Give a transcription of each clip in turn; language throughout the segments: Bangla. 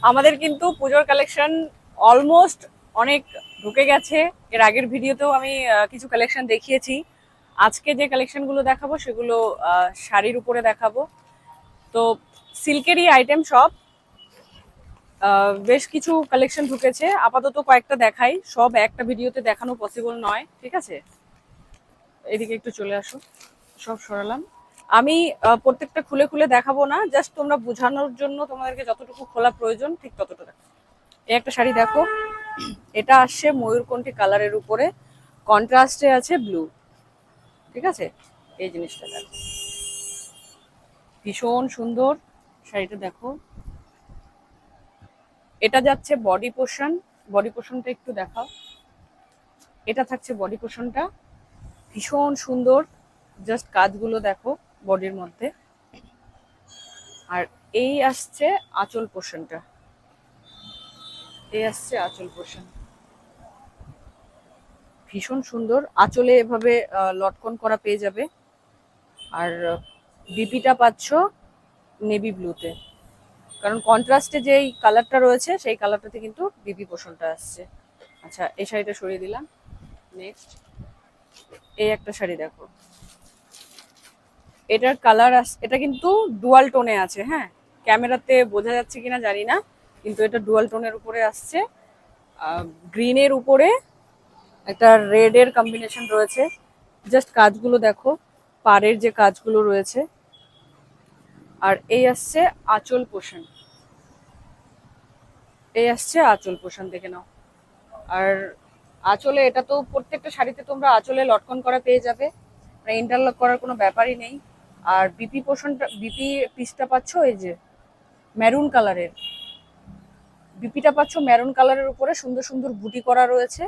আমাদের কিন্তু পুজোর কালেকশন অলমোস্ট অনেক ঢুকে গেছে। এর আগের ভিডিওতেও আমি কিছু কালেকশন দেখিয়েছি। আজকে যে কালেকশনগুলো দেখাবো সেগুলো শাড়ির উপরে দেখাবো। তো সিল্কেরই আইটেম সব, বেশ কিছু কালেকশন ঢুকেছে। আপাতত কয়েকটা দেখাই, সব একটা ভিডিওতে দেখানো পসিবল নয়, ঠিক আছে? এদিকে একটু চলে আসো, সব সরালাম। আমি প্রত্যেকটা খুলে খুলে দেখাবো না, জাস্ট তোমরা বোঝানোর জন্য তোমাদেরকে যতটুকু খোলা প্রয়োজন ঠিক ততটা দেখো। এই একটা শাড়ি দেখো, এটা আসছে ময়ূরকণ্ঠী কালারের উপরে, কন্ট্রাস্টে আছে ব্লু, ঠিক আছে? এই জিনিসটা দেখো, ভীষণ সুন্দর শাড়িটা দেখো। এটা যাচ্ছে বডি পোর্শন, বডি পোর্শনটা একটু দেখাও। এটা থাকছে বডি পোর্শনটা, ভীষণ সুন্দর, জাস্ট কাজগুলো দেখো বডির মধ্যে। আর এই আসছে আঁচল পোর্শনটা, এই আসছে আঁচল পোর্শন, ভীষণ সুন্দর। আঁচলে এভাবে লটকন করা পেয়ে যাবে। আর বিপিটা পাচ্ছ নেভি ব্লুতে, কারণ কন্ট্রাস্টে যেই কালারটা রয়েছে সেই কালারটাতে কিন্তু বিপি পোর্শনটা আসছে। আচ্ছা, এই শাড়িটা সরিয়ে দিলাম। নেক্সট এই একটা শাড়ি দেখো, এটার কালার এটা কিন্তু ডুয়াল টোনে আছে। হ্যাঁ, ক্যামেরাতে বোঝা যাচ্ছে কিনা জানি না, কিন্তু এটা ডুয়াল টোনের উপরে আসছে। গ্রিনের উপরে একটা রেড এর কম্বিনেশন রয়েছে। জাস্ট কাজগুলো দেখো, পাড়ের যে কাজগুলো রয়েছে। আর এই আসছে আঁচল পোর্শন, এই আসছে আঁচল পোর্শন, দেখে নাও। আর আঁচলে এটা তো প্রত্যেকটা শাড়িতে তোমরা আঁচলে লটকন করা পেয়ে যাবে, মানে ইন্টারলক করার কোনো ব্যাপারই নেই। আর বিপি পোর্শনটা, বিপি পিসটা পাচ্ছ এই যে মেরুন কালারের, বিপিটা পাচ্ছ মেরুন কালারের উপরে সুন্দর সুন্দর বুটি করা রয়েছে।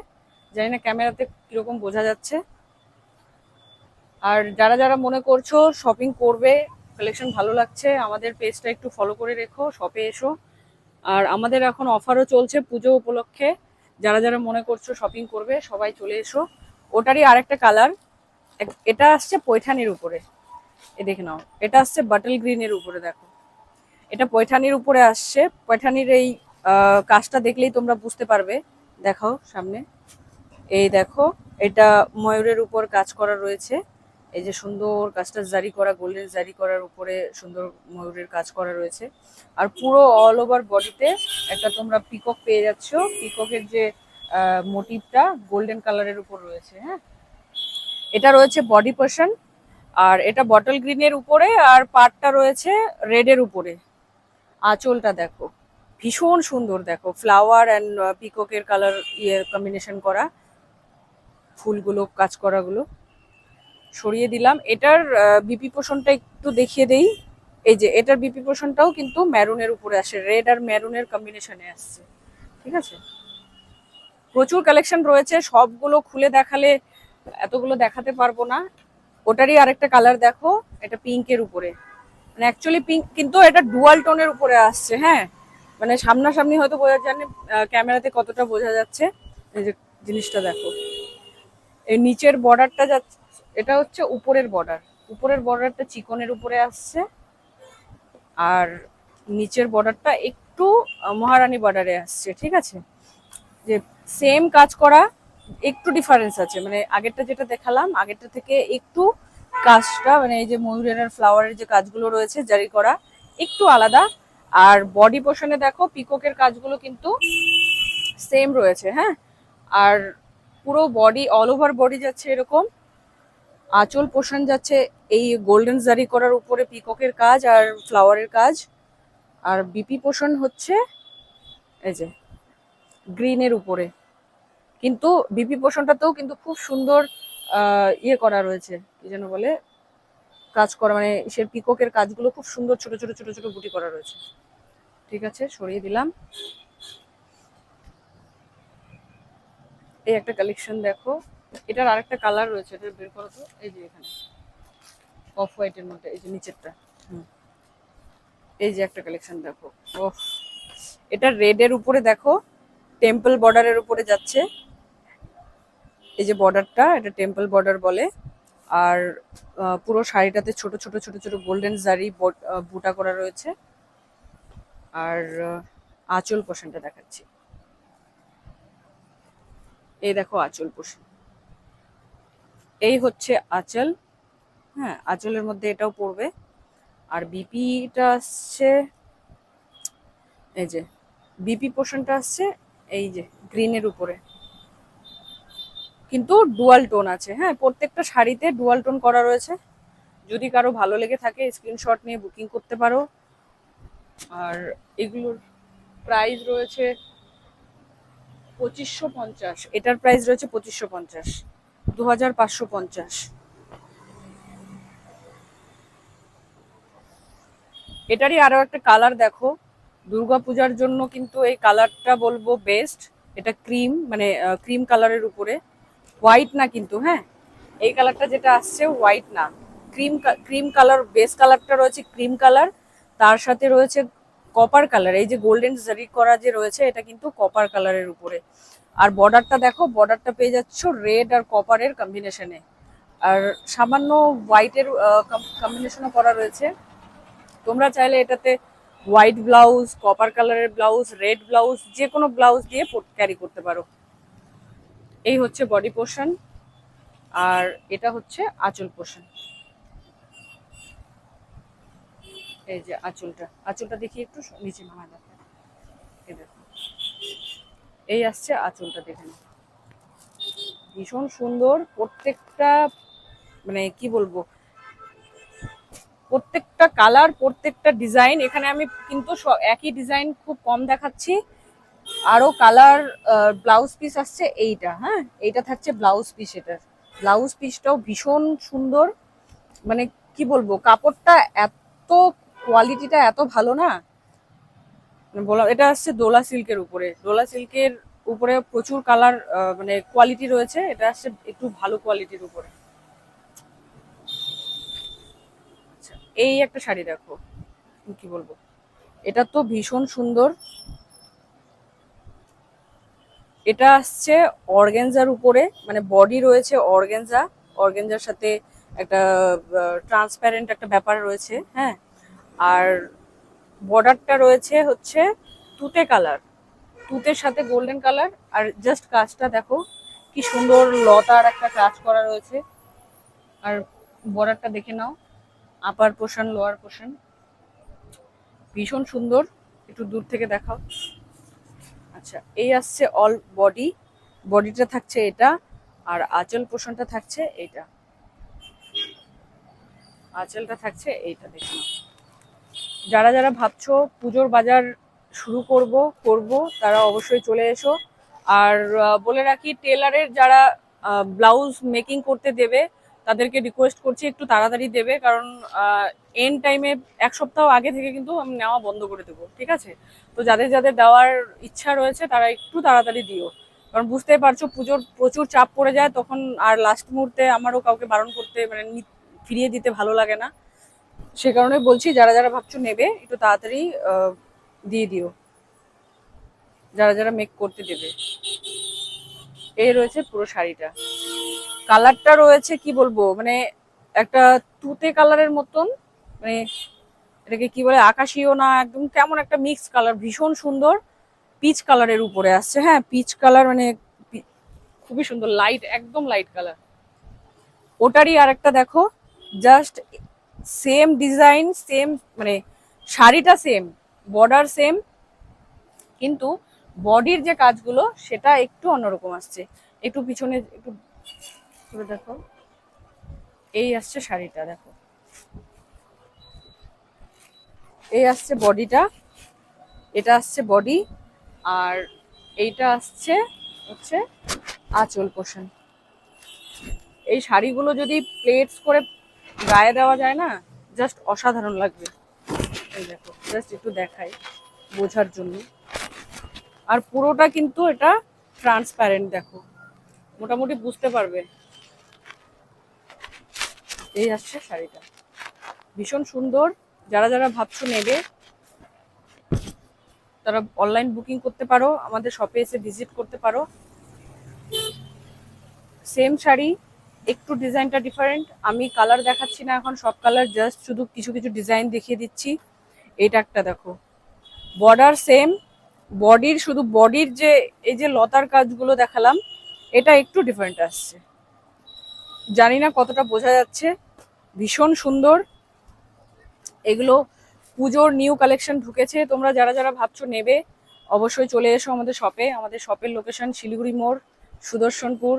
জানি না ক্যামেরাতে কিরকম বোঝা যাচ্ছে। আর যারা যারা মনে করছো শপিং করবে, কালেকশন ভালো লাগছে, আমাদের পেজটা একটু ফলো করে রেখো, শপে এসো। আর আমাদের এখন অফারও চলছে পুজো উপলক্ষে, যারা যারা মনে করছো শপিং করবে সবাই চলে এসো। ওটারই আরেকটা কালার, এটা আসছে পৈঠানির উপরে, এ দেখে নাও। এটা আসছে বাটল গ্রিনের উপরে, দেখো এটা পৈঠানির উপরে আসছে। পৈঠানির এই কাজটা দেখলেই তোমরা বুঝতে পারবে। দেখাও সামনে, এই দেখো, এটা ময়ূরের উপর কাজ করা রয়েছে। এই যে সুন্দর কাজটা জারি করা, গোল্ডেন জারি করার উপরে সুন্দর ময়ূরের কাজ করা রয়েছে। আর পুরো অল ওভার বডিতে একটা তোমরা পিকক পেয়ে যাচ্ছ। পিককের যে মোটিভটা গোল্ডেন কালারের উপর রয়েছে। হ্যাঁ, এটা রয়েছে বডি পোর্শন। আর এটা বটল গ্রিনের উপরে, আর পাটটা রয়েছে রেডের উপরে। আঁচলটা দেখো, ভীষণ সুন্দর, দেখো ফ্লাওয়ার অ্যান্ড পিককের কালার ইয়ে কম্বিনেশন করা, ফুলগুলো কাজ করাগুলো। সরিয়ে দিলাম। এটার বিপি পোর্শনটা একটু দেখিয়ে দেই। এই যে এটার বিপি পোর্শনটাও কিন্তু ম্যারুনের উপরে আসে, রেড আর ম্যারুনের কম্বিনেশনে আসছে, ঠিক আছে? প্রচুর কালেকশন রয়েছে, সবগুলো খুলে দেখালে এতগুলো দেখাতে পারবো না। ওটারই আরেকটা কালার দেখো, এটা পিঙ্কের উপরে, মানে অ্যাকচুয়ালি পিঙ্ক, কিন্তু এটা ডুয়াল টোনের উপরে আসছে। হ্যাঁ, মানে সামনাসামনি হয়তো বোঝা যায় না, ক্যামেরাতে কতটা বোঝা যাচ্ছে। এই যে জিনিসটা দেখো, এই নিচের বর্ডারটা যাচ্ছে, এটা হচ্ছে উপরের বর্ডার, উপরের বর্ডারটা চিকনের উপরে আসছে। আর নিচের বর্ডারটা একটু মহারানী বর্ডারে আসছে, ঠিক আছে? যে সেম কাজ করা, একটু ডিফারেন্স আছে, মানে আগেরটা যেটা দেখালাম আগেরটা থেকে একটু কাজটা, মানে এই যে ময়ূরের আর ফ্লাওয়ারের যে কাজগুলো রয়েছে জারি করা, একটু আলাদা। আর বডি পোর্শনে দেখো পিককের কাজগুলো কিন্তু সেম রয়েছে। হ্যাঁ, আর পুরো বডি, অল ওভার বডি যাচ্ছে এরকম। আঁচল পোর্শন যাচ্ছে এই গোল্ডেন জারি করার উপরে পিককের কাজ আর ফ্লাওয়ারের কাজ। আর বিপি পোর্শন হচ্ছে এই যে গ্রিনের উপরে, কিন্তু বিপি পোর্শনটাতেও কিন্তু খুব সুন্দর ইয়ে করা রয়েছে, কি যেন বলে, কাজ করা, মানে সে পিককের কাজগুলো খুব সুন্দর, ছোট ছোট ছোট ছোট বুটি করা রয়েছে। ঠিক আছে, সরিয়ে দিলাম। এই একটা কালেকশন দেখো, এটার আরেকটা কালার রয়েছে, এটা বের করো তো। এই যে এখানে অফ হোয়াইটের মধ্যে, এই যে নিচেরটা। এই যে একটা কালেকশন দেখো, ওহ, এটা রেড এর উপরে দেখো, টেম্পল বর্ডারের উপরে যাচ্ছে। এই যে বর্ডারটা, এটা টেম্পল বর্ডার বলে। আর পুরো শাড়িটাতে ছোট ছোট ছোট ছোট গোল্ডেন জারি বুটা করা রয়েছে। আর আঁচল পোর্শনটা দেখাচ্ছি। এই দেখো আঁচল পোর্শন, এই হচ্ছে আঁচল। হ্যাঁ, আঁচলের মধ্যে এটাও পড়বে। আর বিপিটা আসছে, এই যে বিপি পোর্শনটা আসছে এই যে গ্রিনের উপরে, কিন্তু ডুয়াল টোন আছে। হ্যাঁ, প্রত্যেকটা শাড়িতে ডুয়াল টোন করা রয়েছে। যদি কারো ভালো লেগে থাকে স্ক্রিনশট নিয়ে বুকিং করতে পারো। আর এগুলোর প্রাইস রয়েছে 2550, এটার প্রাইস রয়েছে 2550, 2550। এটারই আরো একটা কালার দেখো, দুর্গাপূজার জন্য কিন্তু এই কালারটা বলবো বেস্ট। এটা ক্রিম, মানে ক্রিম কালারের উপরে, হোয়াইট না কিন্তু। হ্যাঁ, এই কালারটা যেটা আসছে হোয়াইট না, ক্রিম ক্রিম কালার। বেস কালারটা রয়েছে ক্রিম কালার, তার সাথে রয়েছে কপার কালার। এই যে গোল্ডেন জারি করা যে রয়েছে, এটা কিন্তু কপার কালারের উপরে। আর বর্ডারটা দেখো, বর্ডারটা পেয়ে যাচ্ছ রেড আর কপারের কম্বিনেশনে, আর সামান্য হোয়াইটের কম্বিনেশনও করা রয়েছে। তোমরা চাইলে এটাতে হোয়াইট ব্লাউজ, কপার কালারের ব্লাউজ, রেড ব্লাউজ, যে কোনো ব্লাউজ দিয়ে ক্যারি করতে পারো। এই হচ্ছে বডি পোর্শন, আর এটা হচ্ছে আঁচল পোর্শন। এই যে আঁচলটা, আঁচলটা দেখি একটু নিচে নামা দেখো। এই দেখো, এই আসছে আঁচলটা, দেখে নাও। ভীষণ সুন্দর প্রত্যেকটা, মানে কি বলবো, প্রত্যেকটা কালার, প্রত্যেকটা ডিজাইন। এখানে আমি কিন্তু একই ডিজাইন খুব কম দেখাচ্ছি। আরো কালার ব্লাউজ পিস আসছে এইটা। হ্যাঁ, এইটা থাকছে ব্লাউজ পিস। এটার ব্লাউজ পিসটাও ভীষণ সুন্দর, মানে কি বলবো, কাপড়টা এত, কোয়ালিটিটা এত ভালো না, বললাম। এটা আসছে দোলা সিল্কের উপরে, দোলা সিল্কের উপরে প্রচুর কালার, মানে কোয়ালিটি রয়েছে। এটা আসছে একটু ভালো কোয়ালিটির উপরে। আচ্ছা, এই একটা শাড়ি দেখো, কি বলবো, এটা তো ভীষণ সুন্দর। এটা আসছে অর্গানজার উপরে, মানে বডি রয়েছে অর্গানজা, অর্গানজার সাথে একটা ট্রান্সপারেন্ট একটা ব্যাপার রয়েছে। হ্যাঁ, আর বর্ডারটা রয়েছে হচ্ছে তুতে কালার, তুতের সাথে গোল্ডেন কালার। আর জাস্ট কাজটা দেখো কি সুন্দর, লতার একটা কাজ করা রয়েছে। আর বর্ডারটা দেখে নাও, আপার পোর্শন লোয়ার পোর্শন, ভীষণ সুন্দর। একটু দূর থেকে দেখাও। আচ্ছা, এই আসছে অল বডি, বডিটা থাকছে এটা, আর আঁচল পোর্শনটা থাকছে এইটা, আঁচলটা থাকছে এইটা। দেখে নাও। যারা যারা ভাবছো পুজোর বাজার শুরু করব তারা অবশ্যই চলে এসো। আর বলে রাখি, টেলারের যারা ব্লাউজ মেকিং করতে দেবে তাদেরকে রিকোয়েস্ট করছি একটু তাড়াতাড়ি দেবে, কারণ এন্ড টাইমে 1 সপ্তাহ আগে থেকে কিন্তু আমি নেওয়া বন্ধ করে দেবো। ঠিক আছে, তো যাদের যাদের দেওয়ার ইচ্ছা রয়েছে তারা একটু তাড়াতাড়ি দিও, কারণ বুঝতেই পারছো পুজোর প্রচুর চাপ পড়ে যায় তখন। আর লাস্ট মুহূর্তে আমারও কাউকে বারণ করতে, মানে ফিরিয়ে দিতে ভালো লাগে না। সে কারণে বলছি, যারা যারা ভাবছো নেবে একটু তাড়াতাড়ি দিয়ে দিও, যারা যারা মেক করতে দেবে। এই রয়েছে পুরো শাড়িটা, কালারটা রয়েছে কি বলবো, মানে একটা তুতে কালারের মতন, মানে এটাকে কি বলে, আকাশিও না, একদম কেমন একটা মিক্স কালার, ভীষণ সুন্দর। পিচ কালারের উপরে আসছে। হ্যাঁ, পিচ কালার, মানে খুবই সুন্দর, লাইট, একদম লাইট কালার। ওটারই আর একটা দেখো, জাস্ট সেম ডিজাইন, সেম, মানে শাড়িটা সেম, বর্ডার সেম, কিন্তু বডির যে কাজগুলো সেটা একটু অন্যরকম আসছে। একটু পিছনে একটু দেখো, এই আসছে শাড়িটা, দেখো এই আসছে বডিটা, এটা আসছে বডি, আর এইটা আসছে হচ্ছে আঁচল পোর্শন। এই শাড়িগুলো যদি প্লেটস করে গায়ে দেওয়া যায় না, জাস্ট অসাধারণ লাগবে। এই দেখো, জাস্ট একটু দেখাই বোঝার জন্য। আর পুরোটা কিন্তু এটা ট্রান্সপ্যারেন্ট, দেখো মোটামুটি বুঝতে পারবে। এই আসছে শাড়িটা, ভীষণ সুন্দর। যারা যারা ভাবছো নেবে তারা অনলাইন বুকিং করতে পারো, আমাদের শপে এসে ভিজিট করতে পারো। সেম শাড়ি, একটু ডিজাইনটা ডিফারেন্ট। আমি কালার দেখাচ্ছি না এখন, সব কালার, জাস্ট শুধু কিছু কিছু ডিজাইন দেখিয়ে দিচ্ছি। এইটা একটা দেখো, বর্ডার সেম, বডির শুধু বডির যে এই যে লতার কাজগুলো দেখালাম, এটা একটু ডিফারেন্ট আসছে, জানি না কতটা বোঝা যাচ্ছে। ভীষণ সুন্দর। এগুলো পুজোর নিউ কালেকশন ঢুকেছে, তোমরা যারা যারা ভাবছো নেবে অবশ্যই চলে এসো আমাদের শপে। আমাদের শপের লোকেশন শিলিগুড়ি মোড়, সুদর্শনপুর,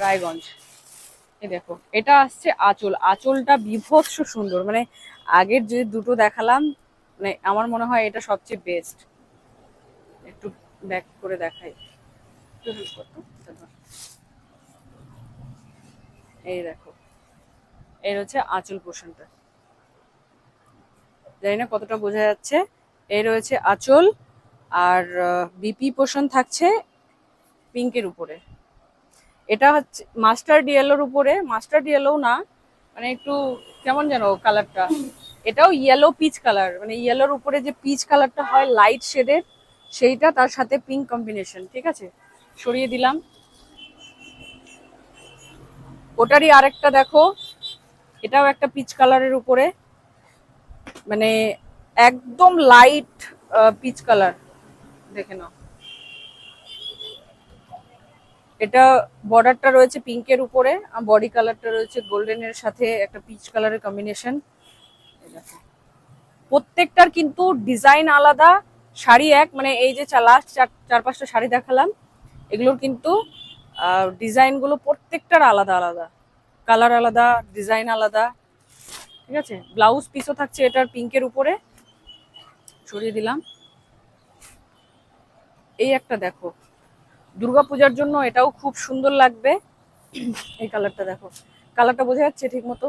রায়গঞ্জ। এই দেখো, এটা আসছে আঁচল। আঁচলটা বিভৎস সুন্দর, মানে আগের যে দুটো দেখালাম, মানে আমার মনে হয় এটা সবচেয়ে বেস্ট। একটু ব্যাক করে দেখাই, একটু help করতো। এই দেখো, এর হচ্ছে আঁচল পোর্শনটা, জানি না কতটা বোঝা যাচ্ছে। এই রয়েছে আঁচল, আর বিপি পোর্শন থাকছে পিঙ্কের উপরে। এটা হচ্ছে মাস্টার্ড ইয়েলোর উপরে, মাস্টার্ড ইয়েলো না, মানে একটু কেমন যেন কালারটা, এটাও ইয়েলো পিচ কালার, মানে ইয়েলোর উপরে যে পিচ কালারটা হয় লাইট শেডের, সেইটা তার সাথে পিঙ্ক কম্বিনেশন। ঠিক আছে, সরিয়ে দিলাম। ওটারই আরেকটা দেখো, এটাও একটা পিচ কালারের উপরে, মানে একদম লাইট পিচ কালার, দেখে নাও। এটা বর্ডারটা রয়েছে পিঙ্কের উপরে, আর বডি কালারটা রয়েছে গোল্ডেনের সাথে একটা পিচ কালারের কম্বিনেশন। প্রত্যেকটার কিন্তু ডিজাইন আলাদা, শাড়ি এক, মানে এই যে লাস্ট চার পাঁচটা শাড়ি দেখালাম, এগুলোর কিন্তু ডিজাইনগুলো প্রত্যেকটার আলাদা আলাদা, কালার আলাদা, ডিজাইন আলাদা। ঠিক আছে, ব্লাউজ পিসও থাকছে এটার পিঙ্কের উপরে, সরিয়ে দিলাম। এই একটা দেখো, দুর্গাপূজার জন্য এটাও খুব সুন্দর লাগবে। এই কালারটা দেখো, কালারটা বোঝা যাচ্ছে ঠিক মতো?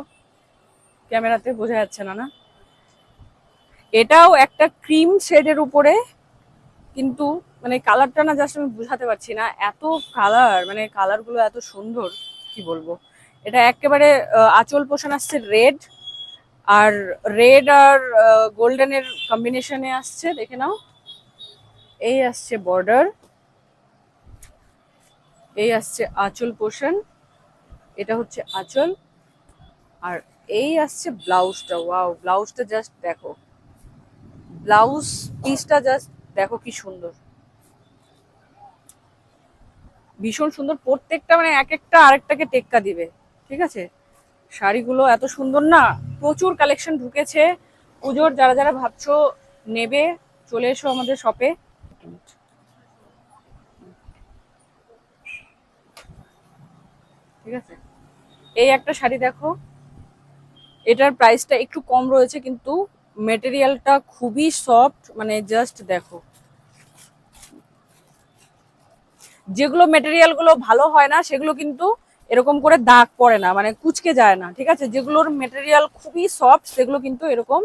ক্যামেরাতে বোঝা যাচ্ছে না, না? এটাও একটা ক্রিম শেডের উপরে, কিন্তু মানে কালারটা না জাস্ট আমি বুঝাতে পারছি না, এত কালার, মানে কালারগুলো এত সুন্দর, কি বলবো। এটা একেবারে আঁচল পোষণ আসছে রেড, আর রেড আর গোল্ডেনের কম্বিনেশনে আসছে, দেখে নাও। এই আসছে বর্ডার, এই আসছে আঁচল পোষণ, এটা হচ্ছে আঁচল, আর এই আসছে ব্লাউজটা। ওয়াও, ব্লাউজটা জাস্ট দেখো, ব্লাউজ পিসটা জাস্ট দেখো কি সুন্দর, ভীষণ সুন্দর। প্রত্যেকটা মানে এক একটা আরেকটাকে টেক্কা দিবে। ঠিক আছে, শাড়িগুলো এত সুন্দর না, প্রচুর কালেকশন ঢুকেছে পুজোর। যারা যারা ভাবছো নেবে, চলে এসো আমাদের শপে। ঠিক আছে, এই একটা শাড়ি দেখো, এটার প্রাইসটা একটু কম রয়েছে, কিন্তু মেটেরিয়ালটা খুবই সফট, মানে জাস্ট দেখো। যেগুলো মেটেরিয়াল গুলো ভালো হয় না সেগুলো কিন্তু এরকম করে দাগ পড়ে না, মানে কুচকে যায় না। ঠিক আছে, যেগুলোর মেটেরিয়াল খুবই সফট সেগুলো কিন্তু এরকম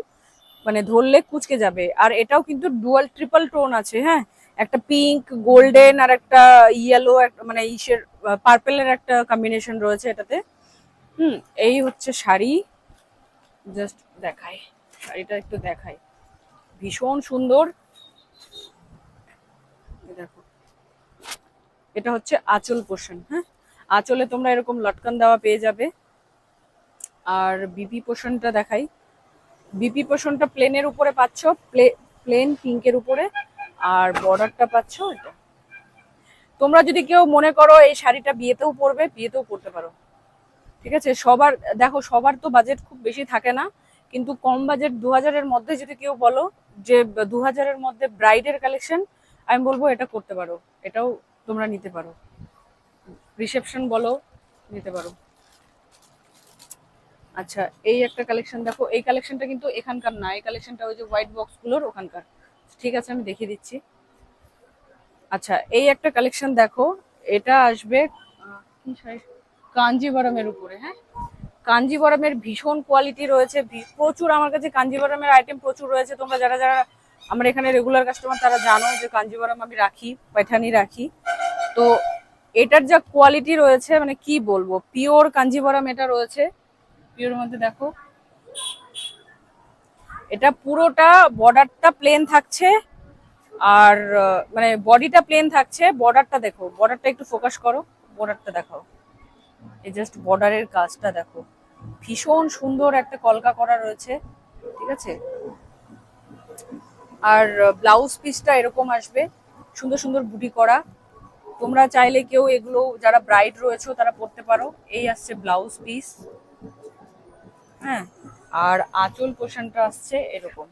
মানে ধরলে কুচকে যাবে। আর এটাও কিন্তু ডুয়াল ট্রিপল টোন আছে, হ্যাঁ, একটা পিঙ্ক, গোল্ডেন, আর একটা ইয়েলো, মানে ইসের পার্পেলের একটা কম্বিনেশন রয়েছে এটাতে। এই হচ্ছে শাড়ি, জাস্ট দেখাই, শাড়িটা একটু দেখাই, ভীষণ সুন্দর। দেখো, এটা হচ্ছে আঁচল পোর্শন। হ্যাঁ, আঁচলে তোমরা এরকম লটকান দেওয়া পেয়ে যাবে। আর বিপি পোর্শনটা দেখাই, বিপি পোর্শনটা প্লেনের উপরে পাচ্ছ, প্লেন পিঙ্কের উপরে, আর বর্ডারটা পাচ্ছ এটা। তোমরা যদি কেউ মনে করো এই শাড়িটা বিয়েতেও পরবে, বিয়েতেও পরতে পারো। ঠিক আছে, সবার দেখো, সবার তো বাজেট খুব বেশি থাকে না, কিন্তু কম বাজেট 2000-এর মধ্যে যদি কেউ বলো যে 2000-এর মধ্যে ব্রাইডের কালেকশন, আমি বলবো এটা করতে পারো, এটাও তোমরা নিতে পারো, রিসেপশন বলো, নিতে পারো। আচ্ছা, এই একটা কালেকশন দেখো, এই কালেকশনটা কিন্তু এখানকার না, এই কালেকশনটা ওই যে হোয়াইট বক্স গুলোর ওখানকার। ঠিক আছে, আমি দেখিয়ে দিচ্ছি। আচ্ছা, এই একটা কালেকশন দেখো, এটা আসবে কি শাড়ি, কাঞ্জিভারমের উপরে। হ্যাঁ, কাঞ্জিভারমের ভীষণ কোয়ালিটি রয়েছে, প্রচুর আমার কাছে কাঞ্জিভারমের আইটেম প্রচুর রয়েছে। তোমরা যারা যারা আমার এখানে রেগুলার কাস্টমার তারা জানো যে কাঞ্জিভারম আমি রাখি, পাইঠানি রাখি। তো এটার যা কোয়ালিটি রয়েছে, মানে কি বলবো, পিওর কাঞ্জিভারম এটা রয়েছে। পিওর মধ্যে দেখো, এটা পুরোটা বর্ডারটা প্লেন থাকছে, আর মানে বডিটা প্লেন থাকছে, বর্ডারটা দেখো, বর্ডারটা একটু ফোকাস করো, বর্ডারটা দেখাও, এই জাস্ট বর্ডারের কাজটা দেখো, ভীষণ সুন্দর একটা কলকা করা রয়েছে। ঠিক আছে, আর ব্লাউজ পিসটা এরকম আসবে, সুন্দর সুন্দর বুটি করা। তোমরা চাইলে কেউ এগুলো যারা ব্রাইড রয়েছে তারা পরতে পারো। এই আসছে ব্লাউজ পিস, হ্যাঁ। আর আঁচল পোর্শনটা আসছে এরকম,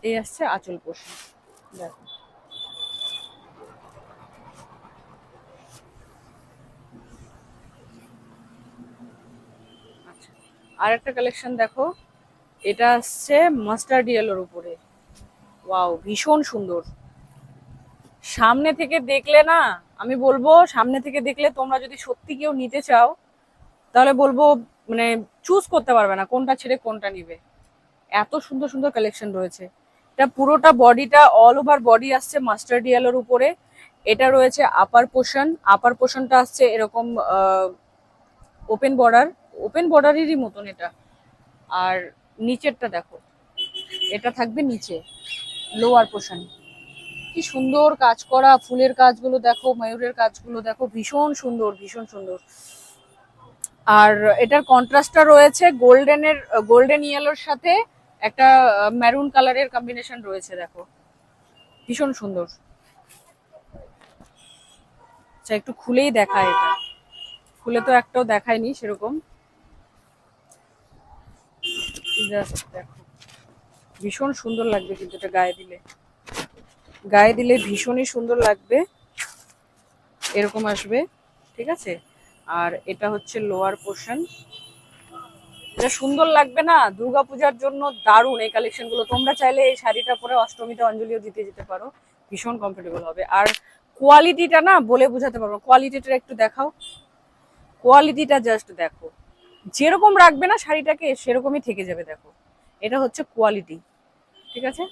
এই আসছে আঁচল পোর্শন, দেখো। আচ্ছা, আর একটা কালেকশন দেখো, এটা আসছে মাস্টার্ড ইয়েলোর উপরে। ওয়াও, ভীষণ সুন্দর। সামনে থেকে দেখলে না, আমি বলবো সামনে থেকে দেখলে তোমরা যদি সত্যি কেউ নিতে চাও তাহলে বলবো মানে চুজ করতে পারবে না কোনটা ছেড়ে কোনটা নিবে। এত সুন্দর সুন্দর কালেকশন রয়েছে। এটা পুরোটা বডিটা অল ওভার বডি আসছে মাস্টার্ড ইয়েলোর উপরে। এটা রয়েছে আপার পোর্শন, আপার পোর্শনটা আসছে এরকম ওপেন বর্ডার, ওপেন বর্ডারেরই মতন এটা। আর নিচেরটা দেখো, এটা থাকবে নিচে লোয়ার পোর্শন। কি সুন্দর কাজ করা, ফুলের কাজগুলো দেখো, ময়ূরের কাজগুলো দেখো, ভীষণ সুন্দর ভীষণ সুন্দর। আর এটার কন্ট্রাস্টটা রয়েছে গোল্ডেনের, গোল্ডেন ইয়েলোর সাথে একটা মেরুন কালারের কম্বিনেশন রয়েছে, দেখো ভীষণ সুন্দর। আচ্ছা, একটু খুলেই দেখায়, এটা খুলে তো একটাও দেখায়নি সেরকম। জাস্ট দেখো, ভীষণ সুন্দর লাগবে কিন্তু এটা গায়ে দিলে, গায়ে দিলে ভীষণই সুন্দর লাগবে, এরকম আসবে, ঠিক আছে। আর এটা হচ্ছে লোয়ার পোর্শন। এটা সুন্দর লাগবে না দুর্গাপূজার জন্য, দারুণ এই কালেকশন গুলো। তোমরা চাইলে এই শাড়িটা পরে অষ্টমীতে অঞ্জলিও দিতে যেতে পারো, ভীষণ কমফোর্টেবল হবে। আর কোয়ালিটিটা না বলে বোঝাতে পারবো, কোয়ালিটিটা একটু দেখাও, কোয়ালিটিটা জাস্ট দেখো, যেরকম রাখবে না শাড়িটাকে সেরকমই থেকে যাবে, দেখো এটা হচ্ছে কোয়ালিটি, ঠিক আছে।